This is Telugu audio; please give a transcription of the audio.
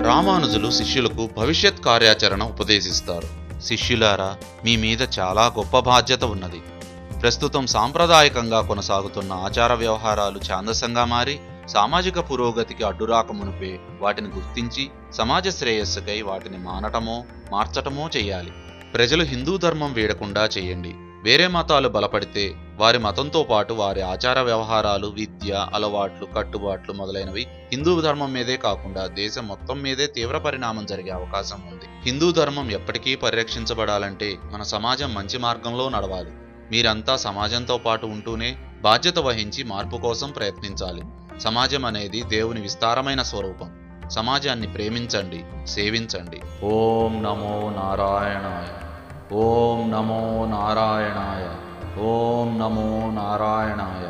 రామానుజులు శిష్యులకు భవిష్యత్ కార్యాచరణ ఉపదేశిస్తారు. శిష్యులారా, మీ మీద చాలా గొప్ప బాధ్యత ఉన్నది. ప్రస్తుతం సాంప్రదాయకంగా కొనసాగుతున్న ఆచార వ్యవహారాలు ఛాందసంగా మారి సామాజిక పురోగతికి అడ్డురాక మునిపే వాటిని గుర్తించి సమాజ శ్రేయస్సుకై వాటిని మానటమో మార్చటమో చెయ్యాలి. ప్రజలు హిందూ ధర్మం వీడకుండా చేయండి. వేరే మతాలు బలపడితే వారి మతంతో పాటు వారి ఆచార వ్యవహారాలు, విద్య, అలవాట్లు, కట్టుబాట్లు మొదలైనవి హిందూ ధర్మం మీదే కాకుండా దేశం మొత్తం మీదే తీవ్ర పరిణామం జరిగే అవకాశం ఉంది. హిందూ ధర్మం ఎప్పటికీ పరిరక్షించబడాలంటే మన సమాజం మంచి మార్గంలో నడవాలి. మీరంతా సమాజంతో పాటు ఉంటూనే బాధ్యత వహించి మార్పు కోసం ప్రయత్నించాలి. సమాజం అనేది దేవుని విస్తారమైన స్వరూపం. సమాజాన్ని ప్రేమించండి, సేవించండి. ఓం నమో నారాయణాయ. ఓం నమో నారాయణాయ. ఓం నమో నారాయణాయ.